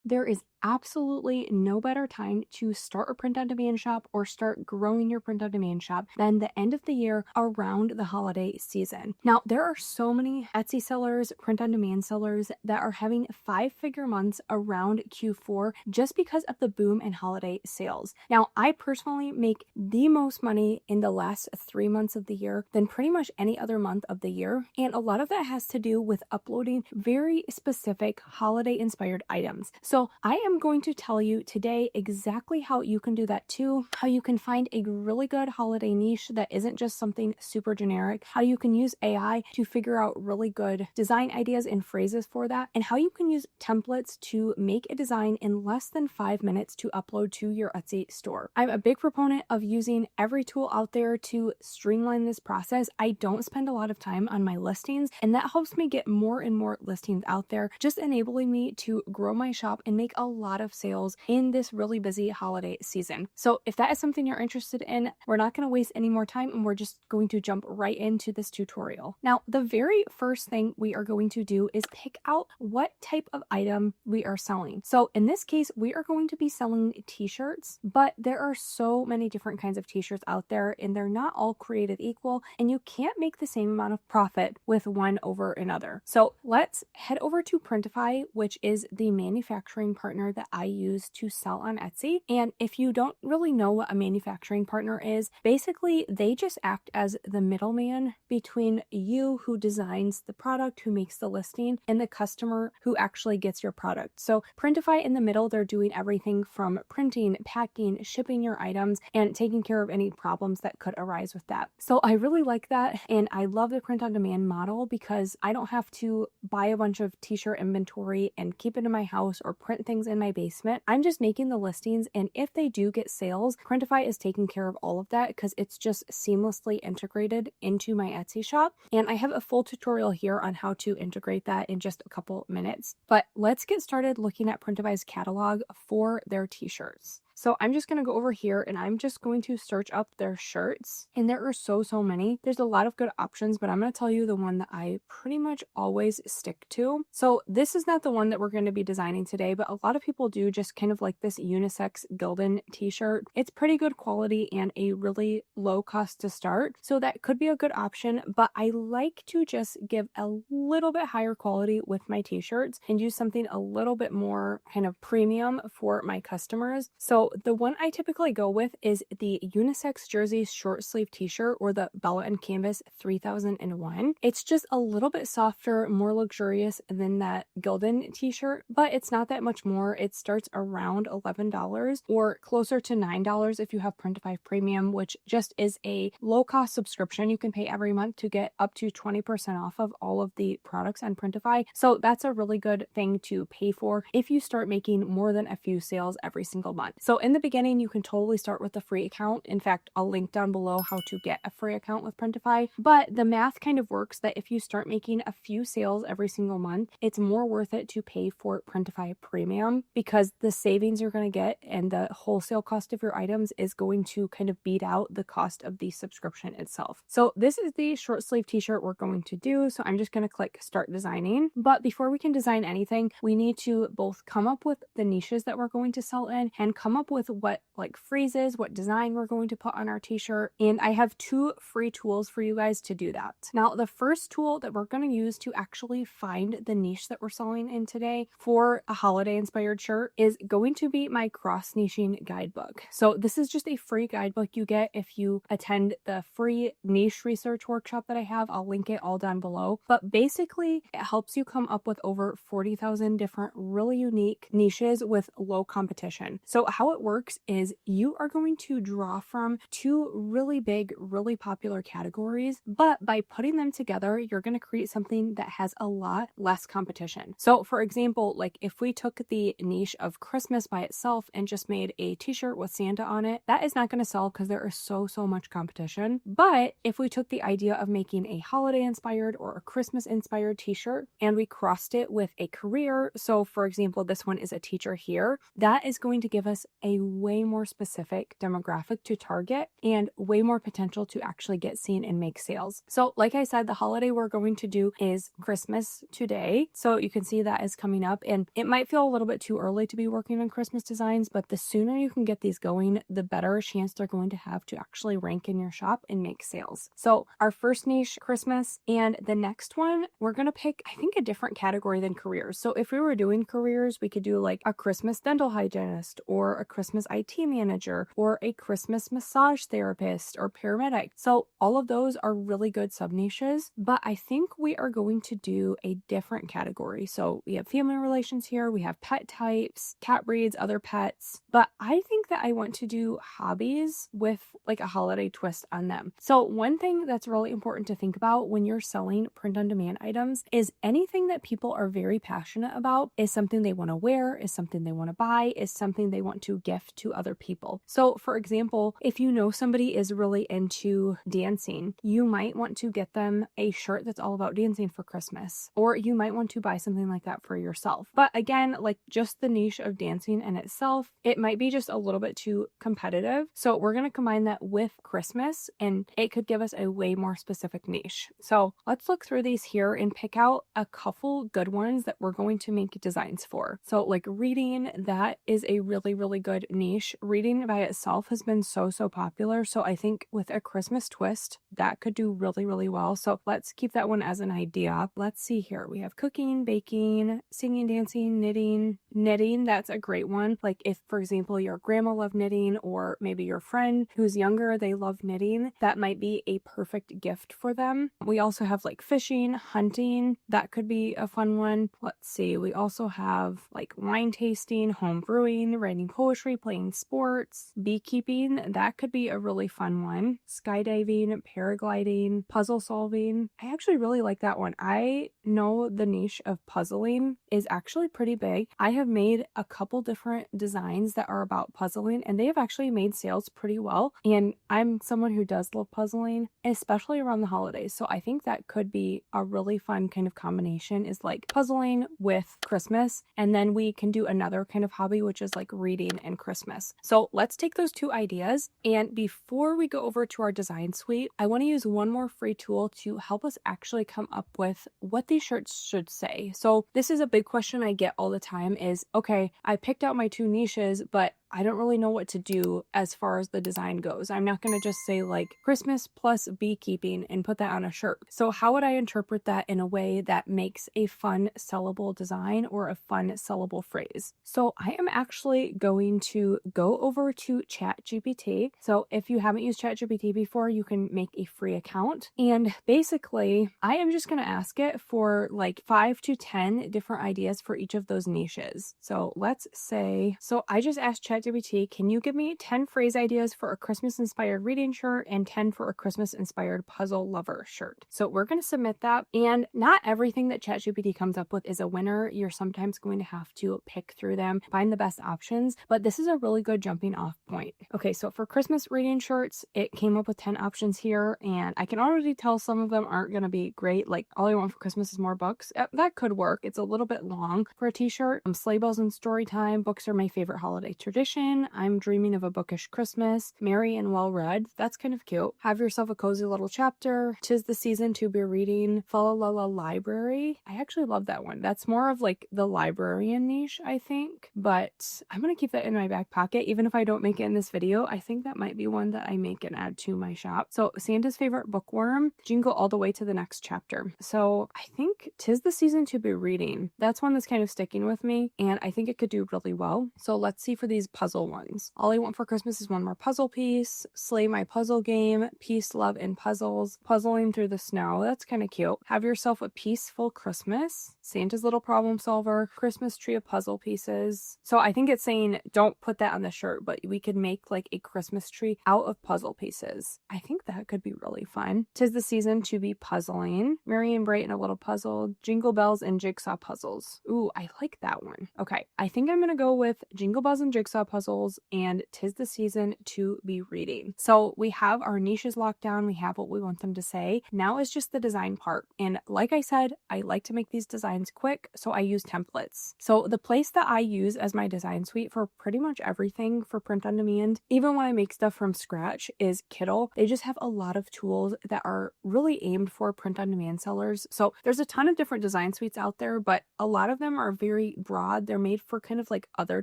There is absolutely no better time to start a print on demand shop or start growing your print on demand shop than the end of the year around the holiday season. Now, there are so many Etsy sellers, print on demand sellers that are having 5-figure months around Q4 just because of the boom in holiday sales. Now, I personally make the most money in the last 3 months of the year than pretty much any other month of the year. And a lot of that has to do with uploading very specific holiday inspired items. So I am going to tell you today exactly how you can do that too, how you can find a really good holiday niche that isn't just something super generic, how you can use AI to figure out really good design ideas and phrases for that, and how you can use templates to make a design in less than 5 minutes to upload to your Etsy store. I'm a big proponent of using every tool out there to streamline this process. I don't spend a lot of time on my listings, and that helps me get more and more listings out there, just enabling me to grow my shop and make a lot of sales in this really busy holiday season. So if that is something you're interested in, we're not going to waste any more time and we're just going to jump right into this tutorial. Now, the very first thing we are going to do is pick out what type of item we are selling. So in this case, we are going to be selling t-shirts, but there are so many different kinds of t-shirts out there and they're not all created equal, and you can't make the same amount of profit with one over another. So let's head over to Printify, which is the manufacturing partner that I use to sell on Etsy. And if you don't really know what a manufacturing partner is, basically they just act as the middleman between you who designs the product, who makes the listing, and the customer who actually gets your product. So Printify in the middle, they're doing everything from printing, packing, shipping your items, and taking care of any problems that could arise with that. So I really like that, and I love the print on demand model because I don't have to buy a bunch of t-shirt inventory and keep it in my house or print things in my basement. I'm just making the listings, and if they do get sales, Printify is taking care of all of that because it's just seamlessly integrated into my Etsy shop. And I have a full tutorial here on how to integrate that in just a couple minutes. But let's get started looking at Printify's catalog for their t-shirts. So I'm just going to go over here and I'm just going to search up their shirts, and there are so many. There's a lot of good options, but I'm going to tell you the one that I pretty much always stick to. So this is not the one that we're going to be designing today, but a lot of people do just kind of like this unisex Gildan t-shirt. It's pretty good quality and a really low cost to start. So that could be a good option, but I like to just give a little bit higher quality with my t-shirts and use something a little bit more kind of premium for my customers. So the one I typically go with is the unisex jersey short sleeve t-shirt, or the Bella and Canvas 3001. It's just a little bit softer, more luxurious than that Gildan t-shirt, but it's not that much more. It starts around $11 or closer to $9 if you have Printify Premium, which just is a low cost subscription you can pay every month to get up to 20% off of all of the products on Printify. So that's a really good thing to pay for if you start making more than a few sales every single month. So in the beginning, you can totally start with a free account. In fact, I'll link down below how to get a free account with Printify. But the math kind of works that if you start making a few sales every single month, it's more worth it to pay for Printify Premium because the savings you're going to get and the wholesale cost of your items is going to kind of beat out the cost of the subscription itself. So this is the short sleeve t-shirt we're going to do. So I'm just going to click start designing. But before we can design anything, we need to both come up with the niches that we're going to sell in and come up with what like phrases, what design we're going to put on our t-shirt. And I have 2 free tools for you guys to do that. Now, the first tool that we're going to use to actually find the niche that we're selling in today for a holiday inspired shirt is going to be my cross niching guidebook. So this is just a free guidebook you get if you attend the free niche research workshop that I have. I'll link it all down below. But basically, it helps you come up with over 40,000 different really unique niches with low competition. So how it works is you are going to draw from 2 really big, really popular categories, but by putting them together, you're going to create something that has a lot less competition. So for example, like if we took the niche of Christmas by itself and just made a t-shirt with Santa on it, that is not going to sell because there is so much competition. But if we took the idea of making a holiday inspired or a Christmas inspired t-shirt and we crossed it with a career, so for example, this one is a teacher here, that is going to give us a way more specific demographic to target and way more potential to actually get seen and make sales. So like I said, the holiday we're going to do is Christmas today. So you can see that is coming up, and it might feel a little bit too early to be working on Christmas designs, but the sooner you can get these going, the better chance they're going to have to actually rank in your shop and make sales. So our first niche, Christmas, and the next one, we're going to pick, I think, a different category than careers. So if we were doing careers, we could do like a Christmas dental hygienist or a Christmas IT manager or a Christmas massage therapist or paramedic. So all of those are really good sub niches, but I think we are going to do a different category. So we have family relations here, we have pet types, cat breeds, other pets, but I think that I want to do hobbies with like a holiday twist on them. So one thing that's really important to think about when you're selling print on demand items is anything that people are very passionate about is something they want to wear, is something they want to buy, is something they want to gift to other people. So for example, if you know somebody is really into dancing, you might want to get them a shirt that's all about dancing for Christmas, or you might want to buy something like that for yourself. But again, like just the niche of dancing in itself, it might be just a little bit too competitive. So we're going to combine that with Christmas, and it could give us a way more specific niche. So let's look through these here and pick out a couple good ones that we're going to make designs for. So like reading, that is a really, really good niche. Reading by itself has been so popular. So I think with a Christmas twist, that could do really, really well. So let's keep that one as an idea. Let's see here. We have cooking, baking, singing, dancing, knitting. Knitting, that's a great one. Like if, for example, your grandma loved knitting, or maybe your friend who's younger, they love knitting, that might be a perfect gift for them. We also have like fishing, hunting. That could be a fun one. Let's see. We also have like wine tasting, home brewing, writing poetry, playing sports, beekeeping. That could be a really fun one. Skydiving, paragliding, puzzle solving. I actually really like that one. I know the niche of puzzling is actually pretty big. I have made a couple different designs that are about puzzling, and they have actually made sales pretty well. And I'm someone who does love puzzling, especially around the holidays. So I think that could be a really fun kind of combination, is like puzzling with Christmas. And then we can do another kind of hobby, which is like reading and Christmas. So let's take those two ideas. And before we go over to our design suite, I want to use one more free tool to help us actually come up with what these shirts should say. So this is a big question I get all the time is, okay, I picked out my two niches, but I don't really know what to do as far as the design goes. I'm not going to just say like Christmas plus beekeeping and put that on a shirt. So how would I interpret that in a way that makes a fun sellable design or a fun sellable phrase? So I am actually going to go over to ChatGPT. So if you haven't used ChatGPT before, you can make a free account. And basically, I am just going to ask it for like 5 to 10 different ideas for each of those niches. So let's say, so I just asked ChatGPT, can you give me 10 phrase ideas for a Christmas inspired reading shirt and 10 for a Christmas inspired puzzle lover shirt? So we're going to submit that. And not everything that ChatGPT comes up with is a winner. You're sometimes going to have to pick through them, find the best options, but this is a really good jumping off point. Okay, so for Christmas reading shirts, it came up with 10 options here, and I can already tell some of them aren't going to be great. Like all I want for Christmas is more books. That could work. It's a little bit long for a t-shirt. Sleigh bells and story time. Books are my favorite holiday tradition. I'm dreaming of a bookish Christmas. Merry and well read. That's kind of cute. Have yourself a cozy little chapter. 'Tis the season to be reading. Fa la la la library. I actually love that one. That's more of like the librarian niche, I think, but I'm going to keep that in my back pocket. Even if I don't make it in this video, I think that might be one that I make and add to my shop. So Santa's favorite bookworm. Jingle all the way to the next chapter. So I think 'tis the season to be reading. That's one that's kind of sticking with me, and I think it could do really well. So let's see for these puzzle ones. All I want for Christmas is one more puzzle piece. Slay my puzzle game. Peace, love, and puzzles. Puzzling through the snow. That's kind of cute. Have yourself a peaceful Christmas. Santa's little problem solver. Christmas tree of puzzle pieces. So I think it's saying don't put that on the shirt, but we could make like a Christmas tree out of puzzle pieces. I think that could be really fun. 'Tis the season to be puzzling. Merry and bright and a little puzzle. Jingle bells and jigsaw puzzles. Ooh, I like that one. Okay, I think I'm going to go with jingle bells and jigsaw puzzles and 'tis the season to be reading. So we have our niches locked down. We have what we want them to say. Now is just the design part. And like I said, I like to make these designs designs quick, so I use templates. So the place that I use as my design suite for pretty much everything for print on demand, even when I make stuff from scratch, is Kittl. They just have a lot of tools that are really aimed for print on demand sellers. So there's a ton of different design suites out there, but a lot of them are very broad. They're made for kind of like other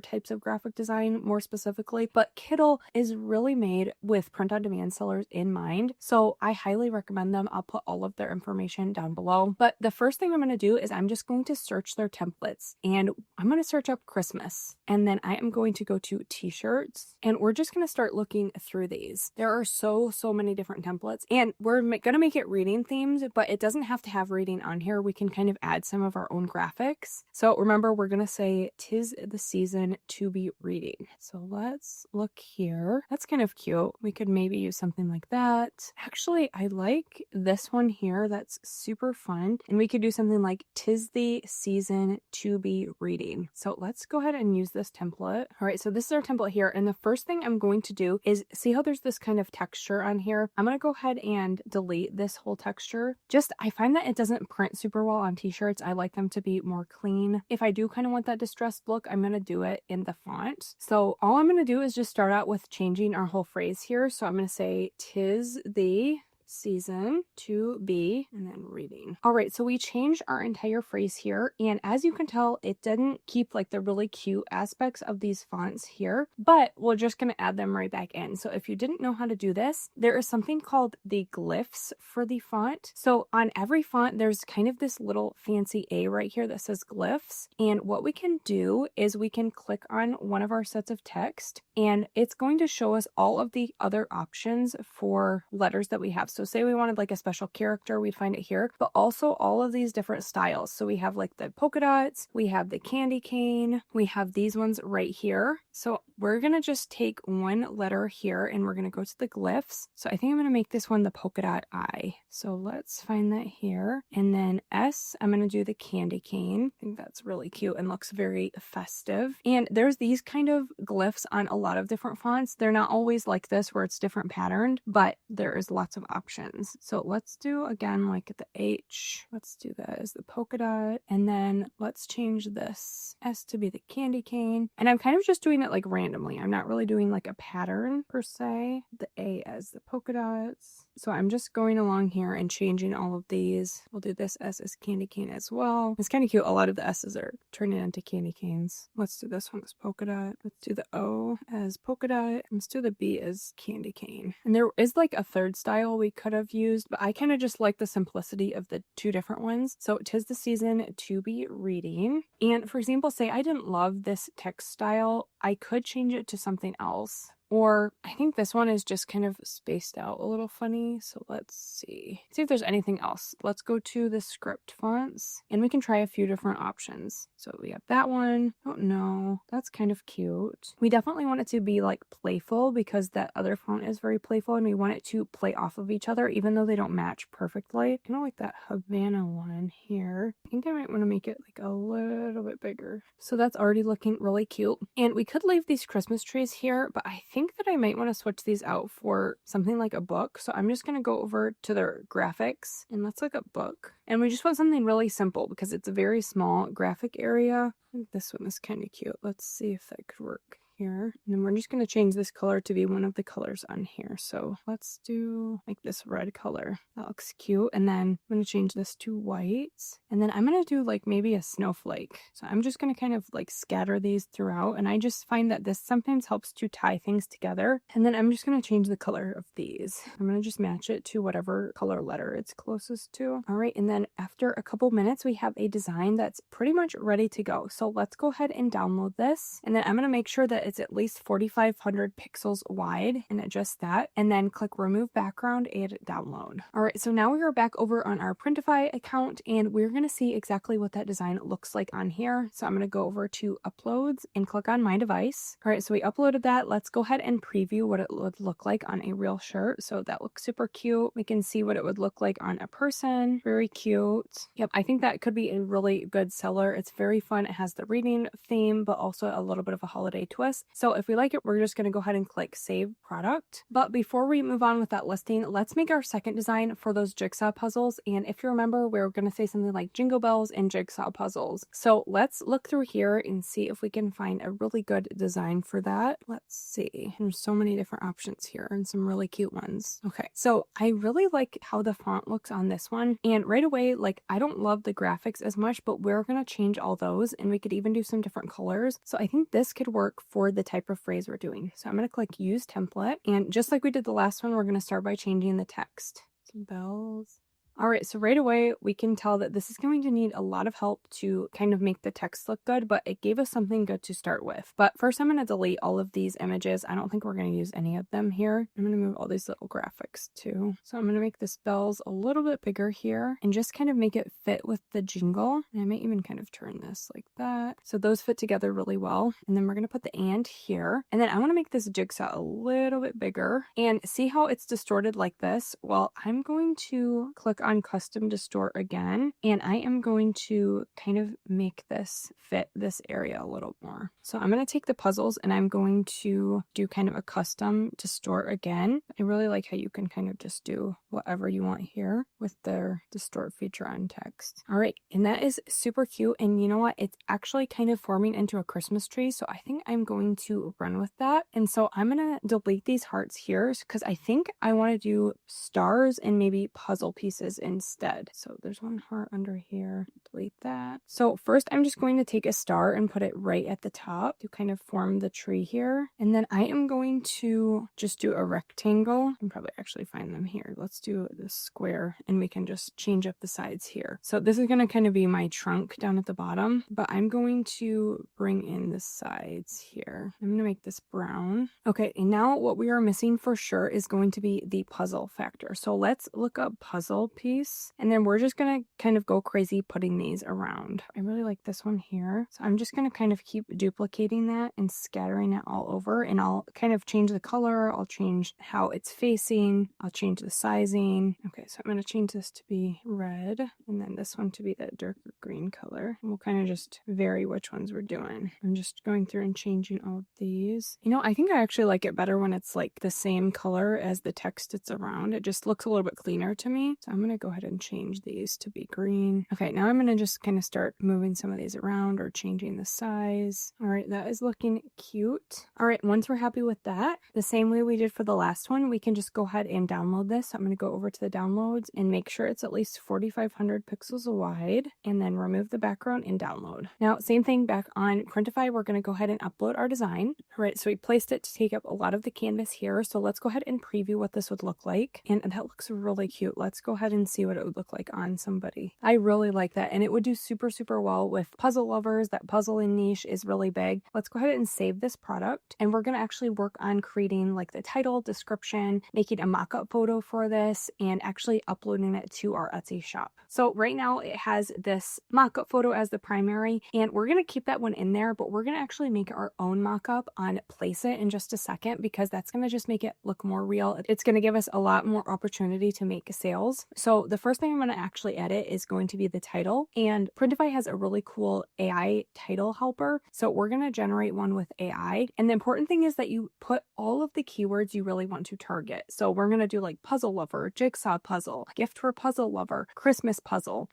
types of graphic design more specifically, but Kittl is really made with print on demand sellers in mind. So I highly recommend them. I'll put all of their information down below. But the first thing I'm going to do is I'm just going to search their templates, and I'm going to search up Christmas, and then I am going to go to t-shirts, and we're just going to start looking through these. There are so many different templates, and we're going to make it reading themed, but it doesn't have to have reading on here. We can kind of add some of our own graphics. So remember, we're going to say 'tis the season to be reading. So let's look here. That's kind of cute. We could maybe use something like that. Actually, I like this one here. That's super fun. And we could do something like 'tis the season to be reading. So let's go ahead and use this template. All right, so this is our template here. And the first thing I'm going to do is see how there's this kind of texture on here. I'm going to go ahead and delete this whole texture. I find that it doesn't print super well on t-shirts. I like them to be more clean. If I do kind of want that distressed look, I'm going to do it in the font. So all I'm going to do is just start out with changing our whole phrase here. So I'm going to say 'tis the season to be, and then reading. All right, so we changed our entire phrase here, and as you can tell, it didn't keep like the really cute aspects of these fonts here, but we're just going to add them right back in. So if you didn't know how to do this, there is something called the glyphs for the font. So on every font, there's kind of this little fancy A right here that says glyphs, and what we can do is we can click on one of our sets of text, and it's going to show us all of the other options for letters that we have. So say we wanted like a special character, we'd find it here, but also all of these different styles. So we have like the polka dots, we have the candy cane, we have these ones right here. So we're going to just take one letter here and we're going to go to the glyphs. So I think I'm going to make this one the polka dot I. So let's find that here. And then S, I'm going to do the candy cane. I think that's really cute and looks very festive. And there's these kind of glyphs on a lot of different fonts. They're not always like this where it's different patterned, but there is lots of options. So let's do again like the H. Let's do that as the polka dot. And then let's change this S to be the candy cane. And I'm kind of just doing it like randomly. I'm not really doing like a pattern per se. The A as the polka dots. So I'm just going along here and changing all of these. We'll do this S as candy cane as well. It's kind of cute. A lot of the S's are turning into candy canes. Let's do this one as polka dot. Let's do the O as polka dot. Let's do the B as candy cane. And there is like a third style we could have used, but I kind of just like the simplicity of the two different ones. So 'tis the season to be reading. And for example, say I didn't love this text style, I could change it to something else. Or I think this one is just kind of spaced out a little funny. So let's see if there's anything else. Let's go to the script fonts and we can try a few different options. So we have that one. Oh no, that's kind of cute. We definitely want it to be like playful because that other font is very playful and we want it to play off of each other even though they don't match perfectly. I kind of like that Havana one here. I think I might want to make it like a little bit bigger. So that's already looking really cute. And we could leave these Christmas trees here, but I think that I might want to switch these out for something like a book. So I'm just going to go over to their graphics and let's look at book. And we just want something really simple because it's a very small graphic area. I think this one is kind of cute. Let's see if that could work here. And then we're just going to change this color to be one of the colors on here. So let's do like this red color. That looks cute. And then I'm going to change this to white. And then I'm going to do like maybe a snowflake. So I'm just going to kind of like scatter these throughout. And I just find that this sometimes helps to tie things together. And then I'm just going to change the color of these. I'm going to just match it to whatever color letter it's closest to. All right. And then after a couple minutes, we have a design that's pretty much ready to go. So let's go ahead and download this. And then I'm going to make sure that it's at least 4,500 pixels wide and adjust that, and then click remove background and download. All right, so now we are back over on our Printify account and we're going to see exactly what that design looks like on here. So I'm going to go over to uploads and click on my device. All right, so we uploaded that. Let's go ahead and preview what it would look like on a real shirt. So that looks super cute. We can see what it would look like on a person. Very cute. Yep, I think that could be a really good seller. It's very fun. It has the reading theme, but also a little bit of a holiday twist. this. So if we like it, we're just going to go ahead and click save product. But before we move on with that listing, let's make our second design for those jigsaw puzzles. And if you remember, we're going to say something like jingle bells and jigsaw puzzles. So let's look through here and see if we can find a really good design for that. Let's see. There's so many different options here and some really cute ones. Okay, so I really like how the font looks on this one. And right away, like, I don't love the graphics as much, but we're going to change all those, and we could even do some different colors. So I think this could work for the type of phrase we're doing. So I'm going to click use template, and just like we did the last one, we're going to start by changing the text. Some bells. All right, so right away, we can tell that this is going to need a lot of help to kind of make the text look good, but it gave us something good to start with. But first, I'm going to delete all of these images. I don't think we're going to use any of them here. I'm going to move all these little graphics too. So I'm going to make this bells a little bit bigger here and just kind of make it fit with the jingle. And I may even kind of turn this like that. So those fit together really well. And then we're going to put the and here. And then I want to make this jigsaw a little bit bigger. And see how it's distorted like this? Well, I'm going to click on custom distort again, and I am going to kind of make this fit this area a little more. So I'm going to take the puzzles and I'm going to do kind of a custom distort again. I really like how you can kind of just do whatever you want here with their distort feature on text. All right, and that is super cute. And you know what? It's actually kind of forming into a Christmas tree. So I think I'm going to run with that. And so I'm going to delete these hearts here because I think I want to do stars and maybe puzzle pieces instead. So there's one heart under here. Delete that. So first I'm just going to take a star and put it right at the top to kind of form the tree here. And then I am going to just do a rectangle. I can probably actually find them here. Let's do this square and we can just change up the sides here. So this is going to kind of be my trunk down at the bottom, but I'm going to bring in the sides here. I'm going to make this brown. Okay, and now what we are missing for sure is going to be the puzzle factor. So let's look up puzzle piece, and then we're just going to kind of go crazy putting these around. I really like this one here. So I'm just going to kind of keep duplicating that and scattering it all over, and I'll kind of change the color. I'll change how it's facing. I'll change the sizing. Okay, so I'm going to change this to be red, and then this one to be that darker green color. And we'll kind of just vary which ones we're doing. I'm just going through and changing all of these. You know, I think I actually like it better when it's like the same color as the text it's around. It just looks a little bit cleaner to me. So I'm going to go ahead and change these to be green. Okay, now I'm going to just kind of start moving some of these around or changing the size. All right, that is looking cute. All right, once we're happy with that, the same way we did for the last one, we can just go ahead and download this. So I'm going to go over to the downloads and make sure it's at least 4,500 pixels wide, and then remove the background and download. Now, same thing back on Printify, we're going to go ahead and upload our design. All right, so we placed it to take up a lot of the canvas here. So let's go ahead and preview what this would look like. And that looks really cute. Let's go ahead and see what it would look like on somebody. I really like that. And it would do super, super well with puzzle lovers. That puzzling niche is really big. Let's go ahead and save this product. And we're going to actually work on creating like the title, description, making a mock-up photo for this, and actually uploading it to our Etsy shop. So right now it has this mock-up photo as the primary, and we're going to keep that one in there, but we're going to actually make our own mock-up on Place It in just a second, because that's going to just make it look more real. It's going to give us a lot more opportunity to make sales. So the first thing I'm going to actually edit is going to be the title, and Printify has a really cool AI title helper. So we're going to generate one with AI. And the important thing is that you put all of the keywords you really want to target. So we're going to do like puzzle lover, jigsaw puzzle, gift for puzzle lover, Christmas puzzle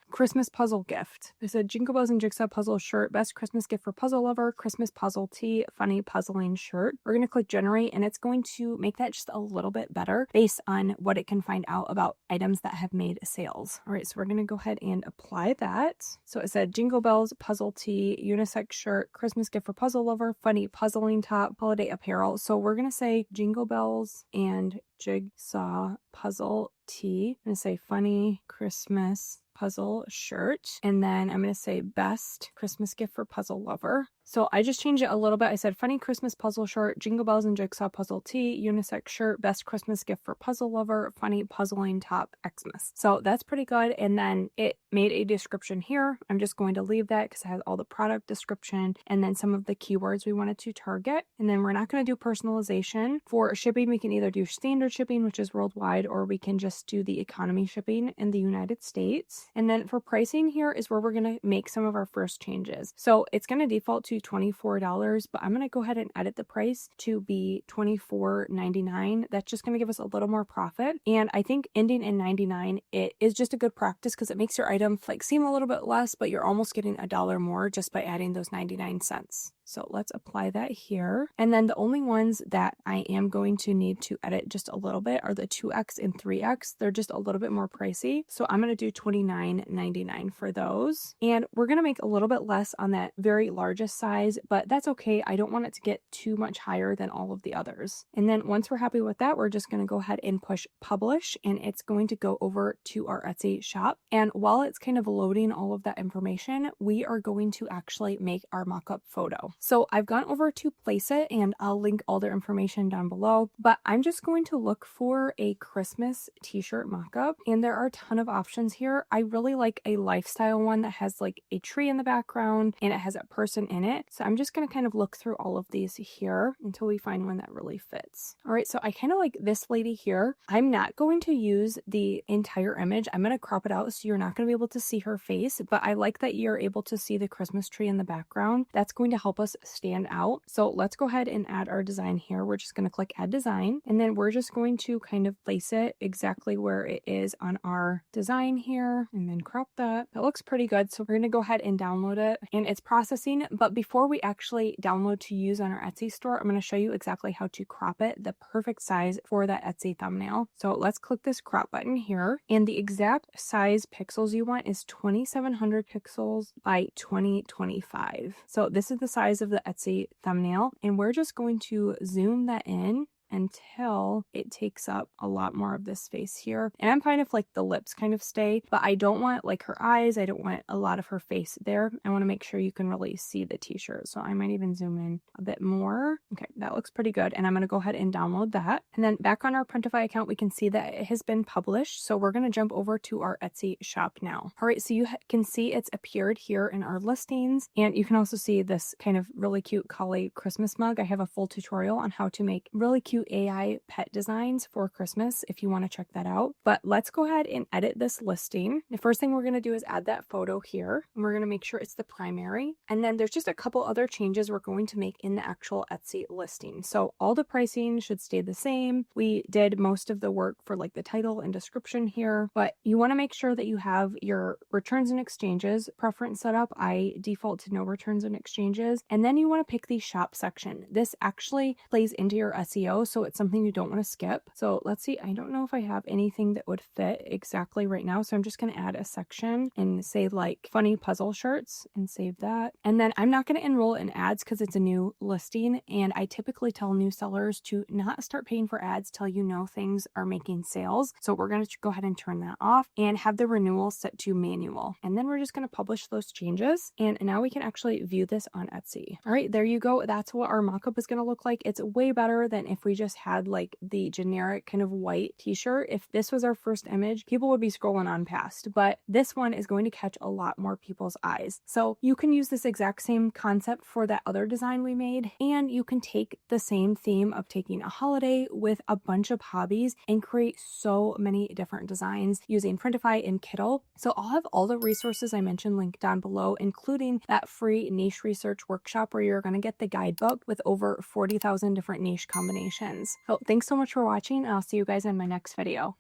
gift. There's a Jingle Bells and Jigsaw puzzle shirt, best Christmas gift for puzzle lover, Christmas puzzle tee, funny puzzling shirt. We're going to click generate, and it's going to make that just a little bit better based on what it can find out about items that have made sales. All right, so we're going to go ahead and apply that. So it said Jingle Bells puzzle tee, unisex shirt, Christmas gift for puzzle lover, funny puzzling top, holiday apparel. So we're going to say Jingle Bells and Jigsaw puzzle tee. I'm going to say funny Christmas puzzle shirt, and then I'm going to say best Christmas gift for puzzle lover. So I just changed it a little bit. I said funny Christmas puzzle shirt, Jingle Bells and Jigsaw puzzle tee, unisex shirt, best Christmas gift for puzzle lover, funny puzzling top, Xmas. So that's pretty good. And then it made a description here. I'm just going to leave that because it has all the product description and then some of the keywords we wanted to target. And then we're not going to do personalization. For shipping, we can either do standard shipping, which is worldwide, or we can just do the economy shipping in the United States. And then for pricing, here is where we're going to make some of our first changes. So it's going to default to $24, but I'm going to go ahead and edit the price to be $24.99. That's just going to give us a little more profit. And I think ending in 99, it is just a good practice because it makes your item like seem a little bit less, but you're almost getting $1 more just by adding those 99 cents. So let's apply that here. And then the only ones that I am going to need to edit just a little bit are the 2X and 3X. They're just a little bit more pricey. So I'm going to do $29.99 for those. And we're going to make a little bit less on that very largest size, but that's okay. I don't want it to get too much higher than all of the others. And then once we're happy with that, we're just going to go ahead and push publish, and it's going to go over to our Etsy shop. And while it's kind of loading all of that information, we are going to actually make our mock-up photo. So I've gone over to place it, and I'll link all their information down below, but I'm just going to look for a Christmas t-shirt mock-up, and there are a ton of options here. I really like a lifestyle one that has like a tree in the background and it has a person in it. So I'm just going to kind of look through all of these here until we find one that really fits. All right, so I kind of like this lady here. I'm not going to use the entire image. I'm going to crop it out so you're not going to be able to see her face, but I like that you're able to see the Christmas tree in the background. That's going to help us stand out. So let's go ahead and add our design here. We're just going to click add design, and then we're just going to kind of place it exactly where it is on our design here, and then crop that. That looks pretty good. So we're going to go ahead and download it, and it's processing. But before we actually download to use on our Etsy store, I'm going to show you exactly how to crop it the perfect size for that Etsy thumbnail. So let's click this crop button here, and the exact size pixels you want is 2700 pixels by 2025. So this is the size of the Etsy thumbnail, and we're just going to zoom that in until it takes up a lot more of this face here. And I'm fine if like the lips kind of stay, but I don't want like her eyes. I don't want a lot of her face there. I want to make sure you can really see the t-shirt. So I might even zoom in a bit more. Okay, that looks pretty good. And I'm going to go ahead and download that. And then back on our Printify account, we can see that it has been published. So we're going to jump over to our Etsy shop now. All right, so you can see it's appeared here in our listings. And you can also see this kind of really cute Collie Christmas mug. I have a full tutorial on how to make really cute AI pet designs for Christmas if you want to check that out. But let's go ahead and edit this listing. The first thing we're going to do is add that photo here, and we're going to make sure it's the primary. And then there's just a couple other changes we're going to make in the actual Etsy listing. So all the pricing should stay the same. We did most of the work for like the title and description here, but you want to make sure that you have your returns and exchanges preference set up. I default to no returns and exchanges. And then you want to pick the shop section. This actually plays into your SEO, so it's something you don't want to skip. So let's see, I don't know if I have anything that would fit exactly right now. So I'm just going to add a section and say like funny puzzle shirts and save that. And then I'm not going to enroll in ads because it's a new listing. And I typically tell new sellers to not start paying for ads till you know things are making sales. So we're going to go ahead and turn that off and have the renewal set to manual. And then we're just going to publish those changes. And now we can actually view this on Etsy. All right, there you go. That's what our mockup is going to look like. It's way better than if we just had like the generic kind of white t-shirt. If this was our first image, people would be scrolling on past, but this one is going to catch a lot more people's eyes. So you can use this exact same concept for that other design we made, and you can take the same theme of taking a holiday with a bunch of hobbies and create so many different designs using Printify and Kittl. So I'll have all the resources I mentioned linked down below, including that free niche research workshop where you're going to get the guidebook with over 40,000 different niche combinations. So thanks so much for watching, and I'll see you guys in my next video.